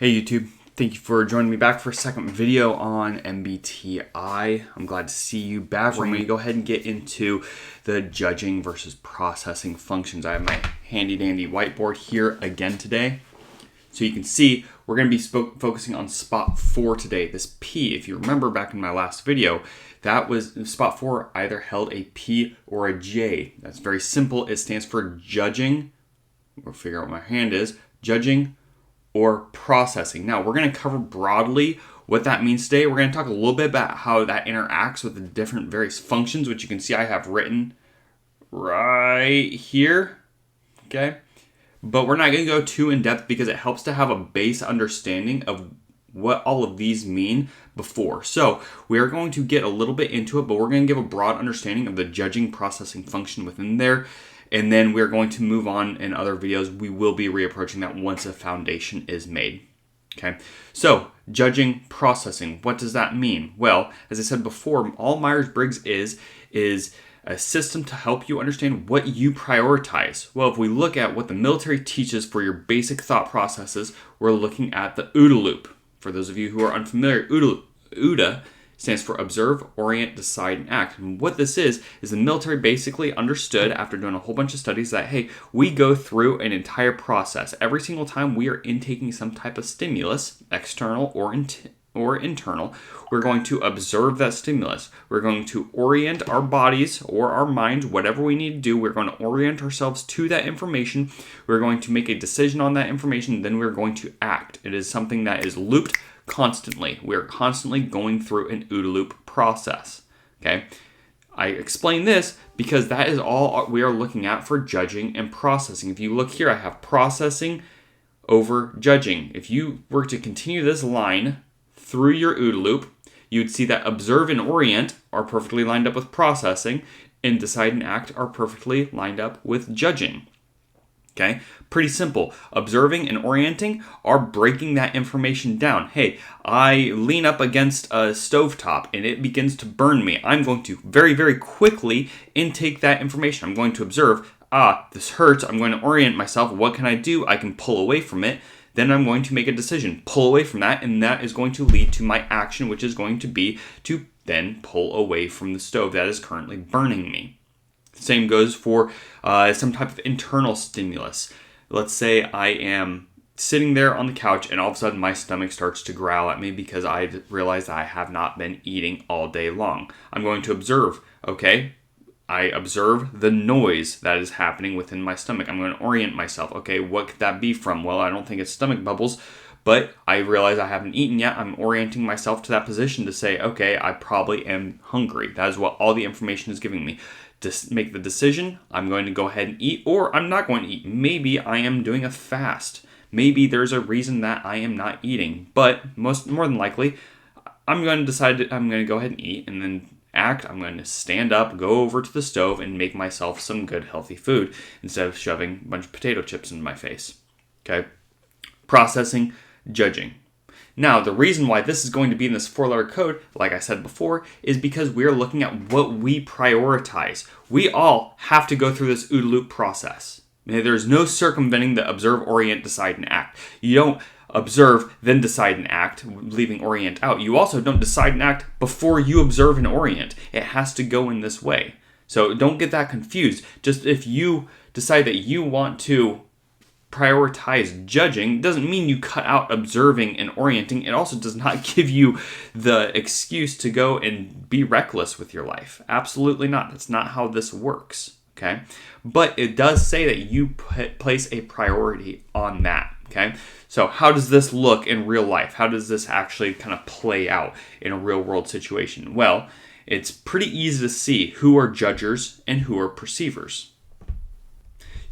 Hey YouTube, thank you for joining me back for a second video on MBTI. I'm glad to see you back. We're going to go ahead and get into the judging versus processing functions. I have my handy dandy whiteboard here again today. So you can see we're going to be focusing on spot 4 today. This P, if you remember back in my last video, that was spot 4 either held a P or a J. That's very simple. It stands for judging. We'll figure out what my hand is. Judging or processing. Now, we're going to cover broadly what that means today. We're going to talk a little bit about how that interacts with the different various functions, which you can see I have written right here. Okay. But we're not going to go too in depth because it helps to have a base understanding of what all of these mean before. So we are going to get a little bit into it, but we're going to give a broad understanding of the judging processing function within there. And then we're going to move on in other videos. We will be reapproaching that once a foundation is made. Okay, so judging, processing, what does that mean? Well, as I said before, all myers-briggs is a system to help you understand what you prioritize. Well, if we look at what the military teaches for your basic thought processes, we're looking at the OODA loop. For those of you who are unfamiliar, OODA stands for observe, orient, decide, and act. And what this is the military basically understood after doing a whole bunch of studies that, hey, we go through an entire process. Every single time we are intaking some type of stimulus, external or internal, we're going to observe that stimulus. We're going to orient our bodies or our minds, whatever we need to do. We're going to orient ourselves to that information. We're going to make a decision on that information. Then we're going to act. It is something that is looped constantly. We're constantly going through an OODA loop process. Okay. I explain this because that is all we are looking at for judging and processing. If you look here, I have processing over judging. If you were to continue this line through your OODA loop, you would see that observe and orient are perfectly lined up with processing, and decide and act are perfectly lined up with judging. Okay, pretty simple. Observing and orienting are breaking that information down. Hey, I lean up against a stovetop and it begins to burn me. I'm going to very, very quickly intake that information. I'm going to observe, this hurts. I'm going to orient myself. What can I do? I can pull away from it. Then I'm going to make a decision, pull away from that, and that is going to lead to my action, which is going to be to then pull away from the stove that is currently burning me. Same goes for some type of internal stimulus. Let's say I am sitting there on the couch and all of a sudden my stomach starts to growl at me because I realize that I have not been eating all day long. I'm going to observe, okay? I observe the noise that is happening within my stomach. I'm going to orient myself. Okay, what could that be from? Well, I don't think it's stomach bubbles, but I realize I haven't eaten yet. I'm orienting myself to that position to say, okay, I probably am hungry. That is what all the information is giving me. To make the decision, I'm going to go ahead and eat, or I'm not going to eat. Maybe I am doing a fast. Maybe there's a reason that I am not eating, but more than likely, I'm going to decide I'm going to go ahead and eat, and then act. I'm going to stand up, go over to the stove, and make myself some good, healthy food instead of shoving a bunch of potato chips into my face. Okay? Processing, judging. Now, the reason why this is going to be in this 4-letter code, like I said before, is because we're looking at what we prioritize. We all have to go through this OODA loop process. There's no circumventing the observe, orient, decide, and act. You don't observe, then decide and act, leaving orient out. You also don't decide and act before you observe and orient. It has to go in this way. So don't get that confused. Just if you decide that you want to prioritize judging, doesn't mean you cut out observing and orienting. It also does not give you the excuse to go and be reckless with your life. Absolutely not. That's not how this works. Okay? But it does say that you place a priority on that. Okay? So how does this look in real life? How does this actually kind of play out in a real world situation? Well, it's pretty easy to see who are judgers and who are perceivers.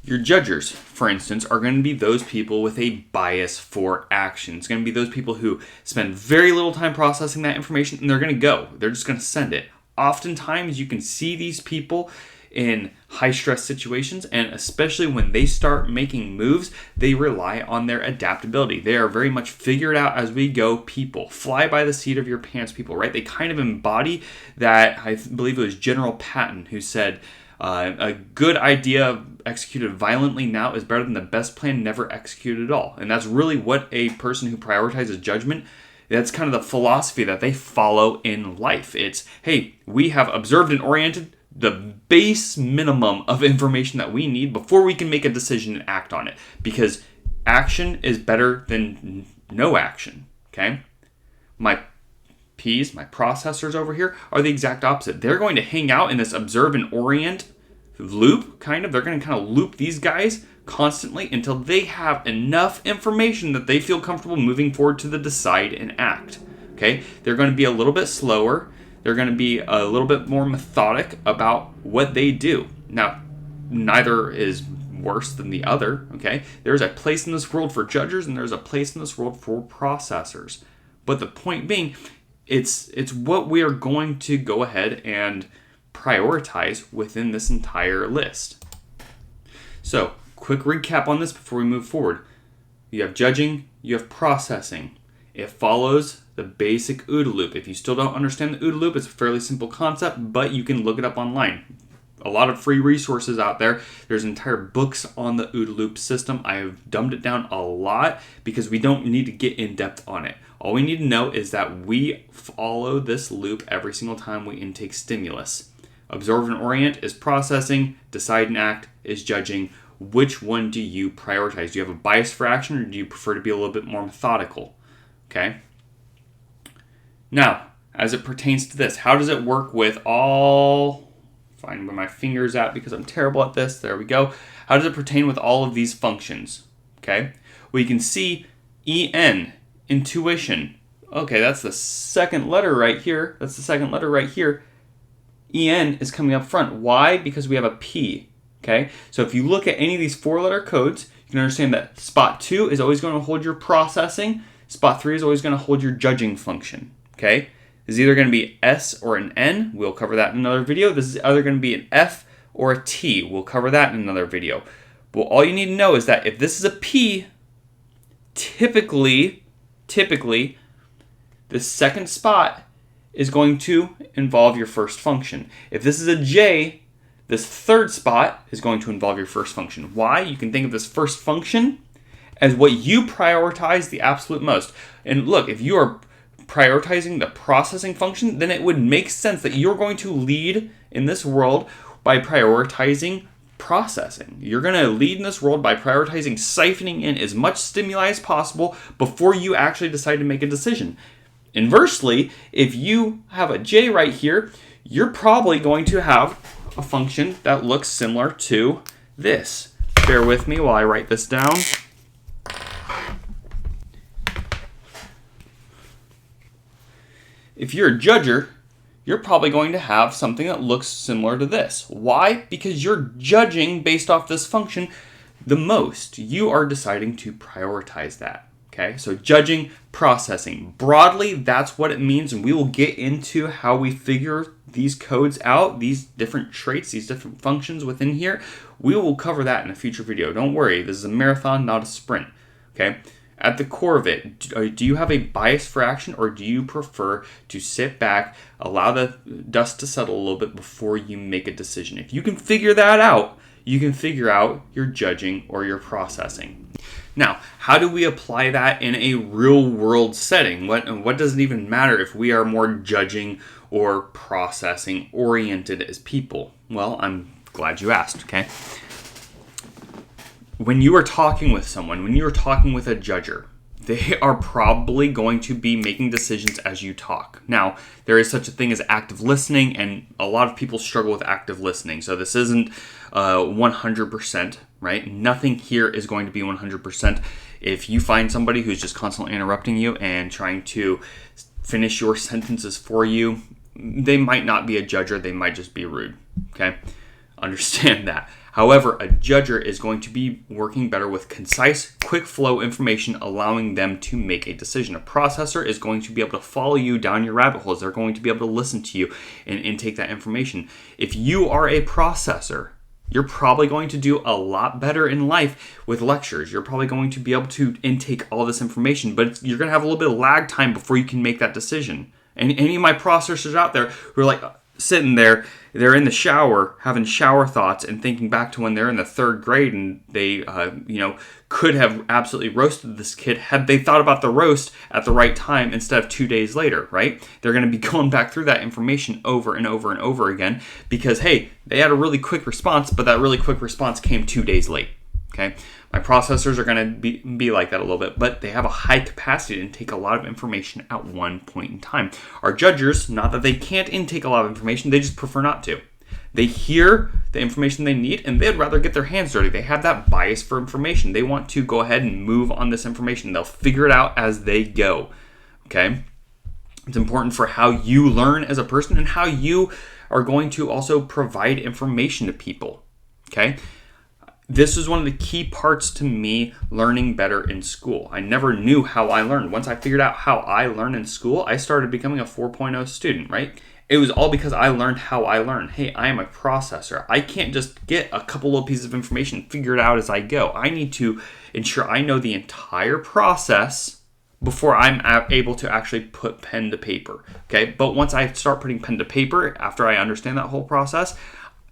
Your judgers, for instance, are going to be those people with a bias for action. It's going to be those people who spend very little time processing that information and they're going to go. They're just going to send it. Oftentimes, you can see these people in high-stress situations, and especially when they start making moves, they rely on their adaptability. They are very much figured out as we go people. Fly by the seat of your pants people, right? They kind of embody that. I believe it was General Patton who said, A good idea executed violently now is better than the best plan never executed at all. And that's really what a person who prioritizes judgment, that's kind of the philosophy that they follow in life. It's, hey, we have observed and oriented the base minimum of information that we need before we can make a decision and act on it. Because action is better than no action, okay? My P's, my processors over here, are the exact opposite. They're going to hang out in this observe and orient loop, kind of. They're going to kind of loop these guys constantly until they have enough information that they feel comfortable moving forward to the decide and act, okay? They're going to be a little bit slower. They're going to be a little bit more methodic about what they do. Now, neither is worse than the other, okay? There's a place in this world for judges and there's a place in this world for processors. But the point being, it's what we are going to go ahead and prioritize within this entire list. So, quick recap on this before we move forward. You have judging, you have processing. It follows the basic OODA loop. If you still don't understand the OODA loop, it's a fairly simple concept, but you can look it up online. A lot of free resources out there. There's entire books on the OODA loop system. I have dumbed it down a lot because we don't need to get in depth on it. All we need to know is that we follow this loop every single time we intake stimulus. Observe and orient is processing. Decide and act is judging. Which one do you prioritize? Do you have a bias for action or do you prefer to be a little bit more methodical? Okay. Now, as it pertains to this, how does it work with all... Find where my finger's at because I'm terrible at this. There we go. How does it pertain with all of these functions? Okay. Well, you can see EN, intuition. Okay, that's the second letter right here. EN is coming up front. Why? Because we have a P. Okay. So if you look at any of these 4-letter codes, you can understand that spot 2 is always going to hold your processing. Spot 3 is always going to hold your judging function. Okay. This is either going to be S or an N. We'll cover that in another video. This is either going to be an F or a T. We'll cover that in another video. But all you need to know is that if this is a P, typically, the second spot is going to involve your first function. If this is a J, this third spot is going to involve your first function. Why? You can think of this first function as what you prioritize the absolute most. And look, if you are prioritizing the processing function, then it would make sense that you're going to lead in this world by prioritizing processing. You're going to lead in this world by prioritizing siphoning in as much stimuli as possible before you actually decide to make a decision. Inversely, if you have a J right here, you're probably going to have a function that looks similar to this. Bear with me while I write this down. If you're a judger, you're probably going to have something that looks similar to this. Why? Because you're judging based off this function the most. You are deciding to prioritize that. Okay, so judging, processing. Broadly, that's what it means, and we will get into how we figure these codes out, these different traits, these different functions within here. We will cover that in a future video. Don't worry, this is a marathon, not a sprint. Okay. At the core of it, do you have a bias for action or do you prefer to sit back, allow the dust to settle a little bit before you make a decision? If you can figure that out, you can figure out your judging or your processing. Now, how do we apply that in a real world setting? What does it even matter if we are more judging or processing oriented as people? Well, I'm glad you asked, okay? When you are talking with someone, when you are talking with a judger, they are probably going to be making decisions as you talk. Now, there is such a thing as active listening, and a lot of people struggle with active listening. So this isn't 100%, right? Nothing here is going to be 100%. If you find somebody who's just constantly interrupting you and trying to finish your sentences for you, they might not be a judger. They might just be rude, okay? Understand that. However, a judger is going to be working better with concise, quick flow information, allowing them to make a decision. A processor is going to be able to follow you down your rabbit holes. They're going to be able to listen to you and intake that information. If you are a processor, you're probably going to do a lot better in life with lectures. You're probably going to be able to intake all this information, but you're going to have a little bit of lag time before you can make that decision. And any of my processors out there who are like, sitting there, they're in the shower, having shower thoughts and thinking back to when they're in the third grade and they, could have absolutely roasted this kid had they thought about the roast at the right time instead of 2 days later, right? They're going to be going back through that information over and over and over again because, hey, they had a really quick response, but that really quick response came 2 days late, okay? My processors are going to be like that a little bit, but they have a high capacity to take a lot of information at one point in time. Our judgers, not that they can't intake a lot of information, they just prefer not to. They hear the information they need and they'd rather get their hands dirty. They have that bias for information. They want to go ahead and move on this information. They'll figure it out as they go, okay? It's important for how you learn as a person and how you are going to also provide information to people, okay? This is one of the key parts to me learning better in school. I never knew how I learned. Once I figured out how I learn in school, I started becoming a 4.0 student, right? It was all because I learned how I learn. Hey, I am a processor. I can't just get a couple little pieces of information and figure it out as I go. I need to ensure I know the entire process before I'm able to actually put pen to paper, okay? But once I start putting pen to paper, after I understand that whole process,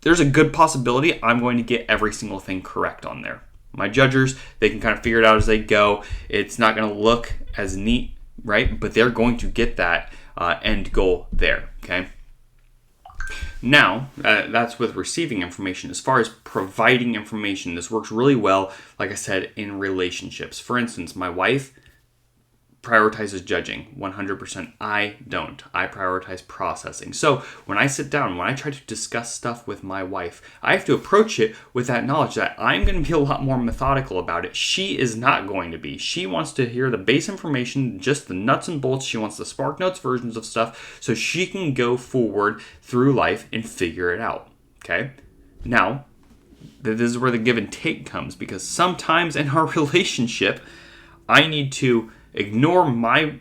there's a good possibility I'm going to get every single thing correct on there. My judgers, they can kind of figure it out as they go. It's not going to look as neat, right? But they're going to get that end goal there, okay? Now, that's with receiving information. As far as providing information, this works really well, like I said, in relationships. For instance, my wife prioritizes judging 100%. I don't. I prioritize processing. So when I sit down, when I try to discuss stuff with my wife, I have to approach it with that knowledge that I'm going to be a lot more methodical about it. She is not going to be. She wants to hear the base information, just the nuts and bolts. She wants the Spark Notes versions of stuff so she can go forward through life and figure it out. Okay? Now, this is where the give and take comes, because sometimes in our relationship, I need to ignore my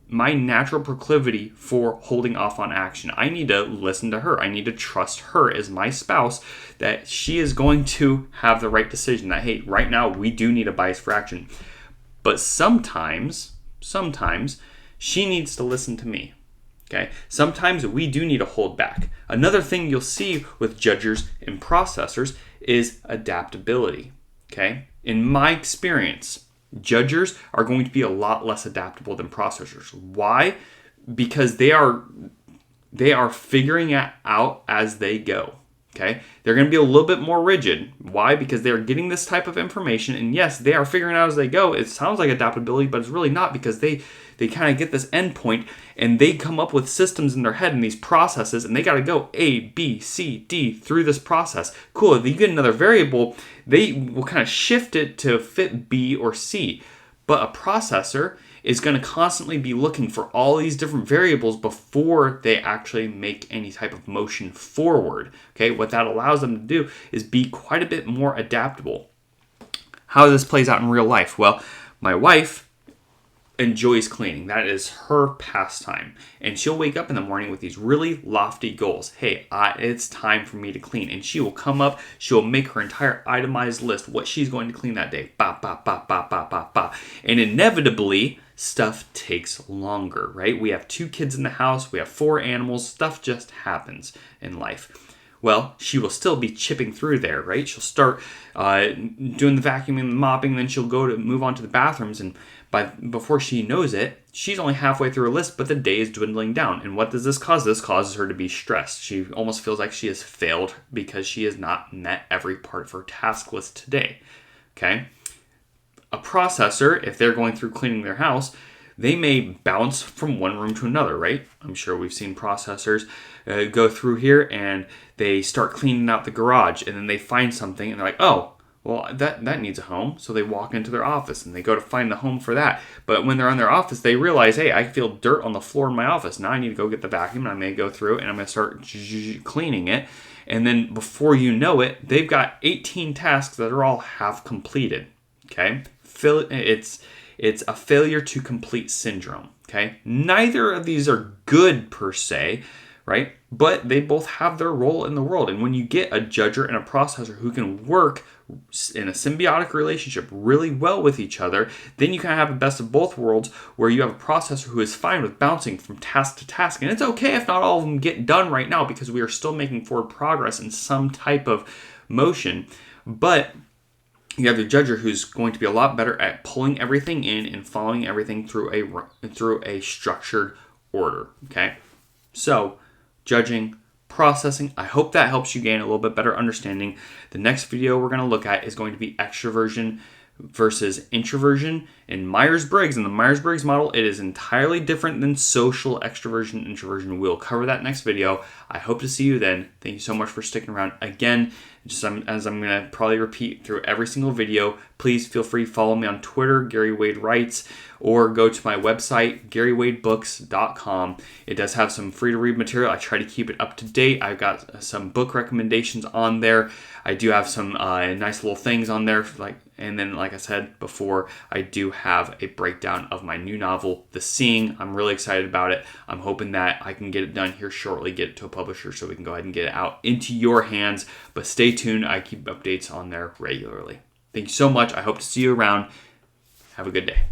natural proclivity for holding off on action. I need to listen to her. I need to trust her as my spouse that she is going to have the right decision. That, hey, right now we do need a bias for action. But sometimes she needs to listen to me. Okay? Sometimes we do need to hold back. Another thing you'll see with judgers and processors is adaptability. Okay? In my experience, judgers are going to be a lot less adaptable than processors. Why? Because they are figuring it out as they go. Okay? They're going to be a little bit more rigid. Why? Because they're getting this type of information, and yes, they are figuring it out as they go. It sounds like adaptability, but it's really not, because they kind of get this endpoint and they come up with systems in their head and these processes, and they got to go A, B, C, D through this process. Cool. If you get another variable, they will kind of shift it to fit B or C. But a processor is going to constantly be looking for all these different variables before they actually make any type of motion forward. Okay, what that allows them to do is be quite a bit more adaptable. How this plays out in real life? Well, my wife enjoys cleaning. That is her pastime. And she'll wake up in the morning with these really lofty goals. Hey, it's time for me to clean. And she will come up, she'll make her entire itemized list, what she's going to clean that day. Ba, ba, ba, ba, ba, ba, ba. And inevitably, stuff takes longer, right? We have 2 kids in the house, we have 4 animals, stuff just happens in life. Well, she will still be chipping through there, right? She'll start doing the vacuuming and the mopping, then she'll move on to the bathrooms, and before she knows it, she's only halfway through a list, but the day is dwindling down. And what does this cause? This causes her to be stressed. She almost feels like she has failed because she has not met every part of her task list today, okay? A processor, if they're going through cleaning their house, they may bounce from one room to another, right? I'm sure we've seen processors go through here and they start cleaning out the garage, and then they find something and they're like, oh, well, that needs a home. So they walk into their office and they go to find the home for that. But when they're in their office, they realize, hey, I feel dirt on the floor in my office. Now I need to go get the vacuum, and I'm going to go through it and I'm going to start cleaning it. And then before you know it, they've got 18 tasks that are all half completed. Okay? It's a failure to complete syndrome. Okay? Neither of these are good per se, right? But they both have their role in the world. And when you get a judger and a processor who can work in a symbiotic relationship really well with each other, then you kind of have the best of both worlds, where you have a processor who is fine with bouncing from task to task. And it's okay if not all of them get done right now, because we are still making forward progress in some type of motion. But you have your judger who's going to be a lot better at pulling everything in and following everything through a structured order. Okay, so judging, processing. I hope that helps you gain a little bit better understanding. The next video we're going to look at is going to be extroversion versus introversion in Myers-Briggs. In the Myers-Briggs model, it is entirely different than social extroversion, introversion. We'll cover that next video. I hope to see you then. Thank you so much for sticking around. Again, just as I'm going to probably repeat through every single video, please feel free to follow me on Twitter, Gary Wade Writes, or go to my website, GaryWadeBooks.com. It does have some free to read material. I try to keep it up to date. I've got some book recommendations on there. I do have some nice little things on there, and then like I said before, I do have a breakdown of my new novel, The Seeing. I'm really excited about it. I'm hoping that I can get it done here shortly, get it to a publisher so we can go ahead and get it out into your hands. But stay tuned. I keep updates on there regularly. Thank you so much. I hope to see you around. Have a good day.